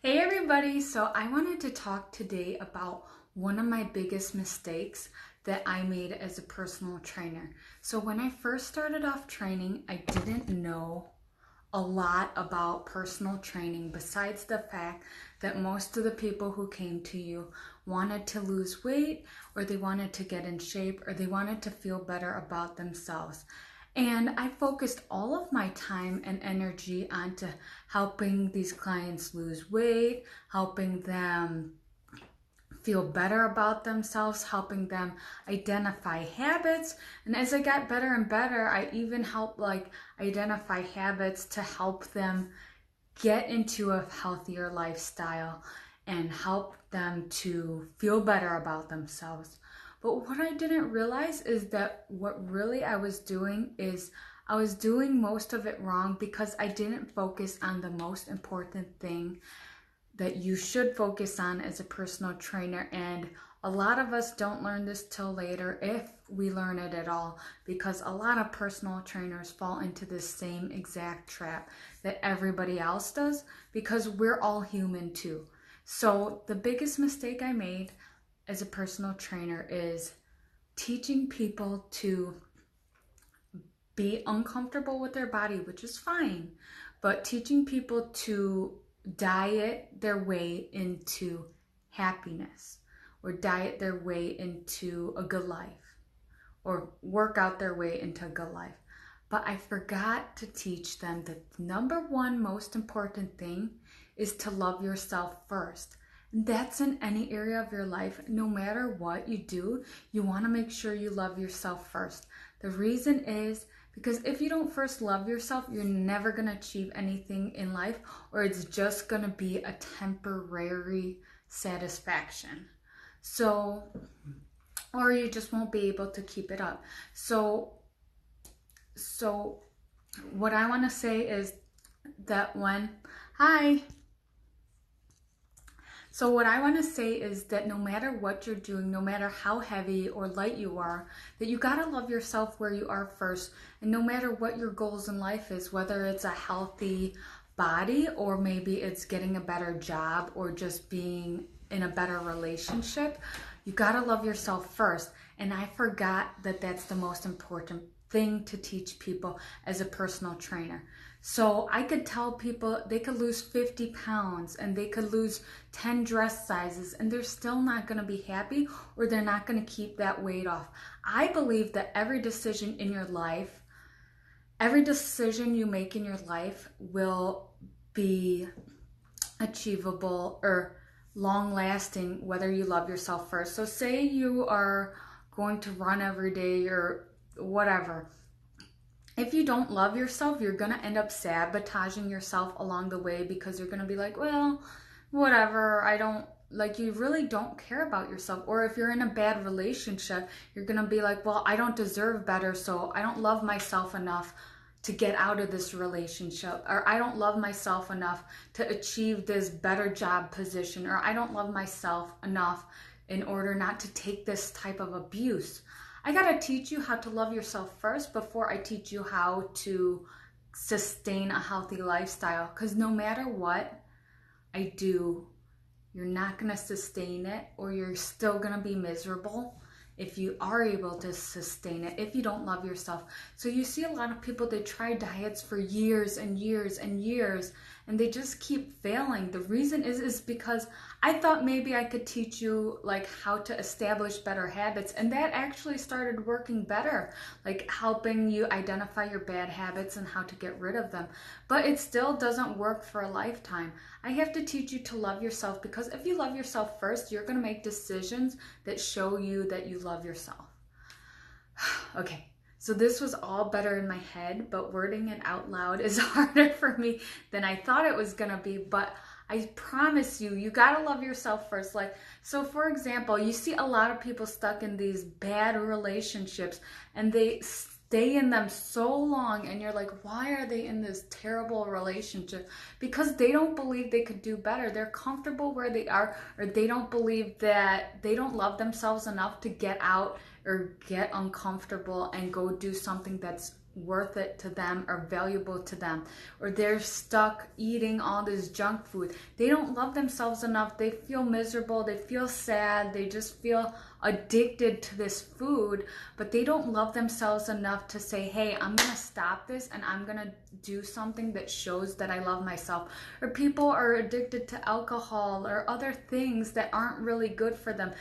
Hey everybody, so I wanted to talk today about one of my biggest mistakes that I made as a personal trainer. So when I first started off training, I didn't know a lot about personal training besides the fact that most of the people who came to you wanted to lose weight, or they wanted to get in shape, or they wanted to feel better about themselves. And I focused all of my time and energy onto helping these clients lose weight, helping them feel better about themselves, helping them identify habits. And as I got better and better, I even helped identify habits to help them get into a healthier lifestyle and help them to feel better about themselves. But what I didn't realize is that what really I was doing is I was doing most of it wrong because I didn't focus on the most important thing that you should focus on as a personal trainer. And a lot of us don't learn this till later, if we learn it at all, because a lot of personal trainers fall into this same exact trap that everybody else does, because we're all human too. So the biggest mistake I made as a personal trainer is teaching people to be uncomfortable with their body, which is fine, but teaching people to diet their way into happiness, or diet their way into a good life, or work out their way into a good life. But I forgot to teach them that the number one most important thing is to love yourself first. And that's in any area of your life. No matter what you do, you want to make sure you love yourself first. The reason is because if you don't first love yourself, you're never going to achieve anything in life, or it's just going to be a temporary satisfaction. So, or you just won't be able to keep it up. So what I want to say is that So what I want to say is that no matter what you're doing, no matter how heavy or light you are, that you got to love yourself where you are first. And no matter what your goals in life is, whether it's a healthy body, or maybe it's getting a better job, or just being in a better relationship, you got to love yourself first. And I forgot that that's the most important thing to teach people as a personal trainer. So I could tell people they could lose 50 pounds and they could lose 10 dress sizes, and they're still not going to be happy, or they're not going to keep that weight off. I believe that every decision in your life, every decision you make in your life will be achievable or long lasting, whether you love yourself first. So say you are going to run every day or whatever. If you don't love yourself, you're going to end up sabotaging yourself along the way, because you're going to be like, well, whatever, you really don't care about yourself. Or if you're in a bad relationship, you're going to be like, well, I don't deserve better, so I don't love myself enough to get out of this relationship, or I don't love myself enough to achieve this better job position, or I don't love myself enough in order not to take this type of abuse. I gotta teach you how to love yourself first before I teach you how to sustain a healthy lifestyle. Because no matter what I do, you're not gonna sustain it, or you're still gonna be miserable if you are able to sustain it, if you don't love yourself. So you see a lot of people, they try diets for years and years and years, and they just keep failing. The reason is because I thought maybe I could teach you how to establish better habits, and that actually started working better, helping you identify your bad habits and how to get rid of them. But it still doesn't work for a lifetime. I have to teach you to love yourself, because if you love yourself first, you're going to make decisions that show you that you love yourself. Okay. So this was all better in my head, but wording it out loud is harder for me than I thought it was going to be. But I promise you, you got to love yourself first. So for example, you see a lot of people stuck in these bad relationships, and they stay in them so long, and you're like, why are they in this terrible relationship? Because they don't believe they could do better. They're comfortable where they are, or they don't believe that they don't love themselves enough to get out or get uncomfortable and go do something that's worth it to them or valuable to them, or they're stuck eating all this junk food. They don't love themselves enough. They feel miserable. They feel sad. They just feel addicted to this food, but they don't love themselves enough to say, hey, I'm gonna stop this and I'm gonna do something that shows that I love myself. Or people are addicted to alcohol or other things that aren't really good for them.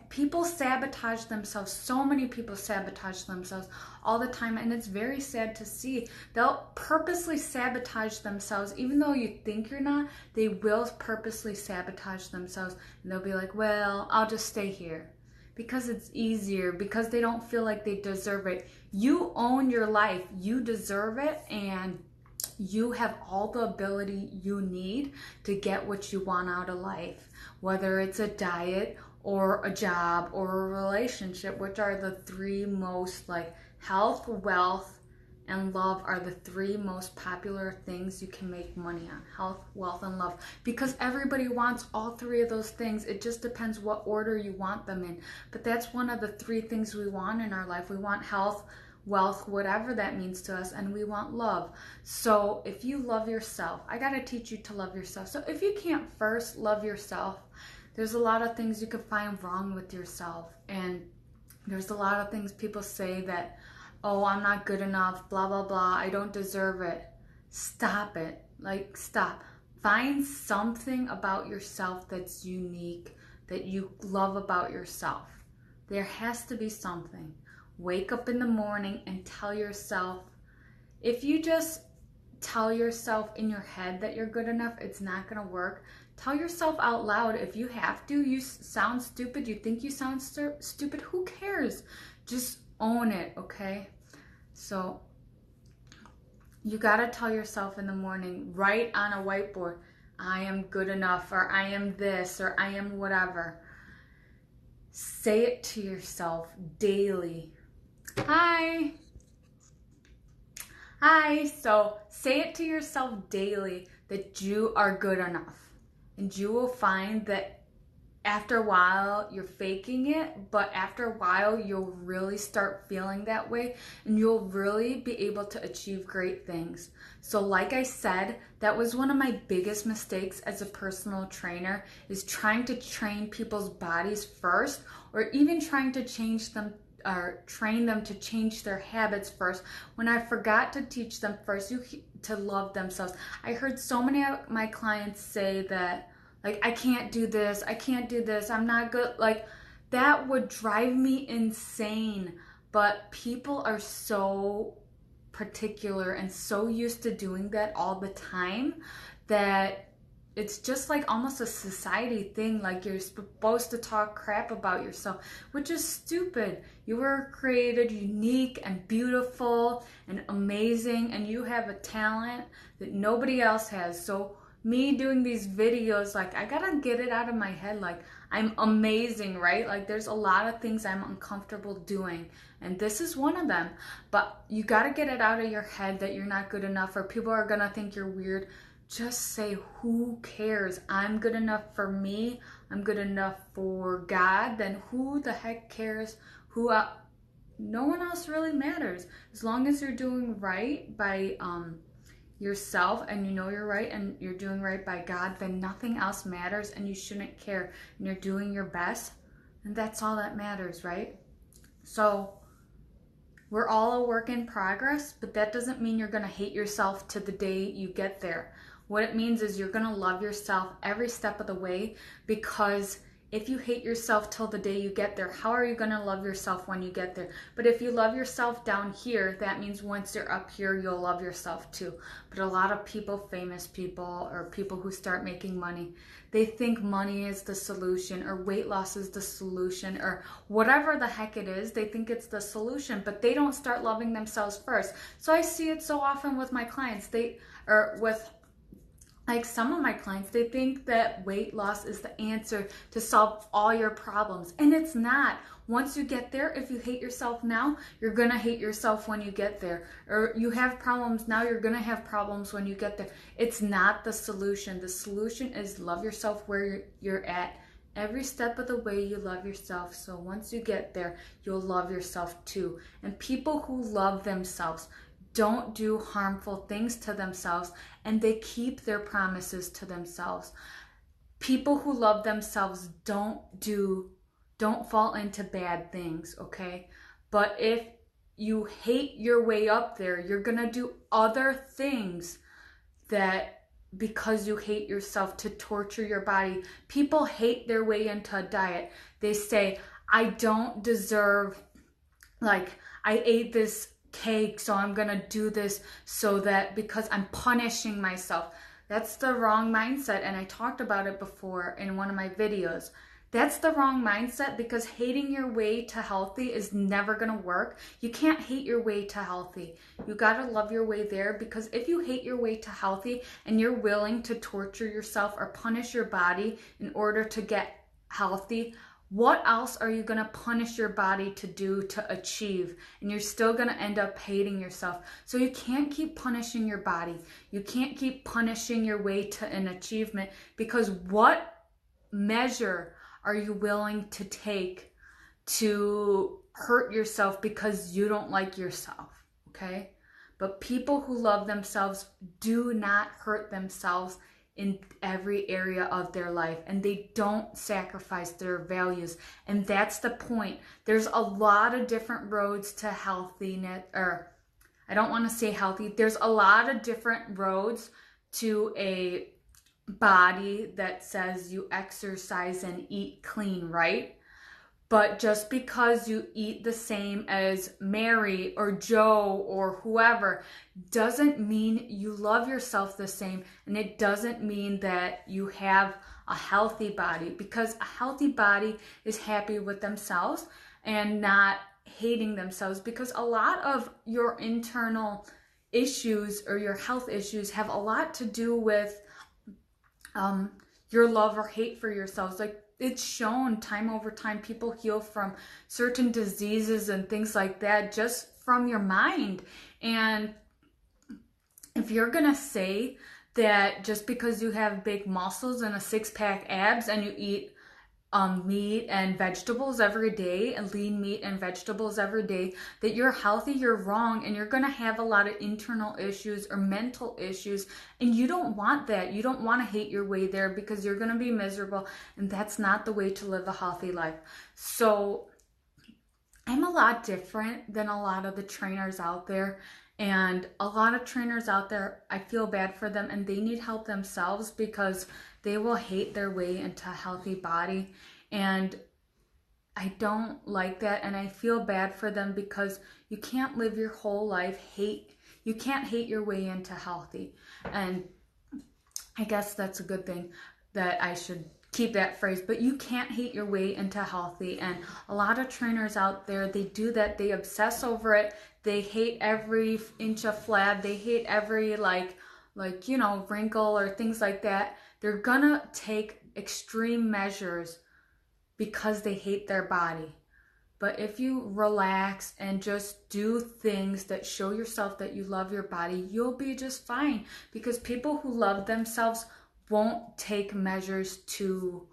People sabotage themselves. So many people sabotage themselves all the time, and it's very sad to see. They'll purposely sabotage themselves. Even though you think you're not, they will purposely sabotage themselves, and they'll be like, well, I'll just stay here because it's easier, because they don't feel like they deserve it. You own your life. You deserve it, and you have all the ability you need to get what you want out of life, whether it's a diet or a job or a relationship, which are the three most, like, health, wealth, and love are the three most popular things you can make money on. Health, wealth, and love. Because everybody wants all three of those things. It just depends what order you want them in. But that's one of the three things we want in our life. We want health, wealth, whatever that means to us, and we want love. So if you love yourself, I got to teach you to love yourself. So if you can't first love yourself, there's a lot of things you could find wrong with yourself. And there's a lot of things people say that, oh, I'm not good enough, blah, blah, blah, I don't deserve it. Stop it. Like, stop. Find something about yourself that's unique, that you love about yourself. There has to be something. Wake up in the morning and tell yourself, if you just tell yourself in your head that you're good enough, it's not going to work. Tell yourself out loud if you have to. You sound stupid. You think you sound stupid. Who cares? Just own it, okay? So you got to tell yourself in the morning, write on a whiteboard, I am good enough, or I am this, or I am whatever. Say it to yourself daily. Hi. So say it to yourself daily that you are good enough. And you will find that after a while, you're faking it, but after a while, you'll really start feeling that way, and you'll really be able to achieve great things. So like I said, that was one of my biggest mistakes as a personal trainer, is trying to train people's bodies first, or even trying to change them or train them to change their habits first, when I forgot to teach them first to love themselves. I heard so many of my clients say that, like, I can't do this, I'm not good. Like, that would drive me insane. But people are so particular and so used to doing that all the time that it's just like almost a society thing. Like, you're supposed to talk crap about yourself, which is stupid. You were created unique and beautiful and amazing, and you have a talent that nobody else has. So me doing these videos, like, I gotta get it out of my head, like, I'm amazing, right? Like, there's a lot of things I'm uncomfortable doing, and this is one of them. But you gotta get it out of your head that you're not good enough, or people are gonna think you're weird. Just say, who cares? I'm good enough for me. I'm good enough for God. Then who the heck cares who no one else really matters. As long as you're doing right by yourself, and you know you're right, and you're doing right by God, then nothing else matters, and you shouldn't care, and you're doing your best, and that's all that matters, right? So we're all a work in progress, but that doesn't mean you're going to hate yourself to the day you get there. What it means is you're going to love yourself every step of the way, because if you hate yourself till the day you get there, how are you going to love yourself when you get there? But if you love yourself down here, that means once you're up here, you'll love yourself too. But a lot of people, famous people, or people who start making money, they think money is the solution, or weight loss is the solution, or whatever the heck it is. They think it's the solution, but they don't start loving themselves first. So I see it so often with my clients. Like, some of my clients, they think that weight loss is the answer to solve all your problems. And it's not. Once you get there, if you hate yourself now, you're going to hate yourself when you get there. Or you have problems now, you're going to have problems when you get there. It's not the solution. The solution is love yourself where you're at Every step of the way you love yourself. So once you get there, you'll love yourself too. And people who love themselves don't do harmful things to themselves, and they keep their promises to themselves. People who love themselves don't fall into bad things, okay? But if you hate your way up there, you're gonna do other things that, because you hate yourself, to torture your body. People hate their way into a diet. They say, I don't deserve, like, I ate this cake, so I'm gonna do this so that, because I'm punishing myself. That's the wrong mindset, and I talked about it before in one of my videos. That's the wrong mindset, because hating your way to healthy is never gonna work. You can't hate your way to healthy. You gotta love your way there, because if you hate your way to healthy and you're willing to torture yourself or punish your body in order to get healthy, what else are you gonna punish your body to do to achieve? And you're still gonna end up hating yourself. So you can't keep punishing your body. You can't keep punishing your way to an achievement, because what measure are you willing to take to hurt yourself because you don't like yourself, okay? But people who love themselves do not hurt themselves in every area of their life, and they don't sacrifice their values. And that's the point. There's a lot of different roads to healthiness, or I don't want to say healthy. There's a lot of different roads to a body that says you exercise and eat clean, right? But just because you eat the same as Mary or Joe or whoever doesn't mean you love yourself the same, and it doesn't mean that you have a healthy body, because a healthy body is happy with themselves and not hating themselves, because a lot of your internal issues or your health issues have a lot to do with your love or hate for yourselves. Like, it's shown time over time, people heal from certain diseases and things like that just from your mind. And if you're gonna say that just because you have big muscles and a six-pack abs and you eat meat and vegetables every day, and lean meat and vegetables every day, that you're healthy, you're wrong, and you're gonna have a lot of internal issues or mental issues, and you don't want that. You don't want to hate your way there, because you're gonna be miserable, and that's not the way to live a healthy life. So I'm a lot different than a lot of the trainers out there, and a lot of trainers out there, I feel bad for them, and they need help themselves, because they will hate their way into a healthy body. And I don't like that, and I feel bad for them, because you can't live your whole life you can't hate your way into healthy. And I guess that's a good thing, that I should keep that phrase, but you can't hate your way into healthy. And a lot of trainers out there, they do that. They obsess over it. They hate every inch of flab. They hate every like wrinkle or things like that. They're gonna take extreme measures because they hate their body. But if you relax and just do things that show yourself that you love your body, you'll be just fine. Because people who love themselves won't take measures to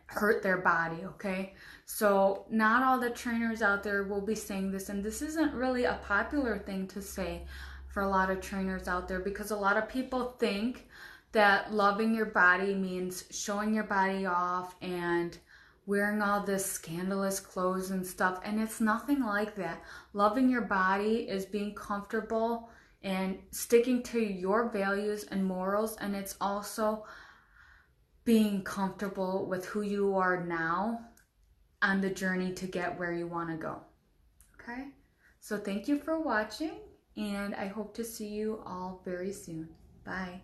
hurt their body, okay? So not all the trainers out there will be saying this, and this isn't really a popular thing to say for a lot of trainers out there, because a lot of people think that loving your body means showing your body off and wearing all this scandalous clothes and stuff, and it's nothing like that. Loving your body is being comfortable and sticking to your values and morals, and it's also being comfortable with who you are now on the journey to get where you want to go. Okay? So thank you for watching, and I hope to see you all very soon. Bye.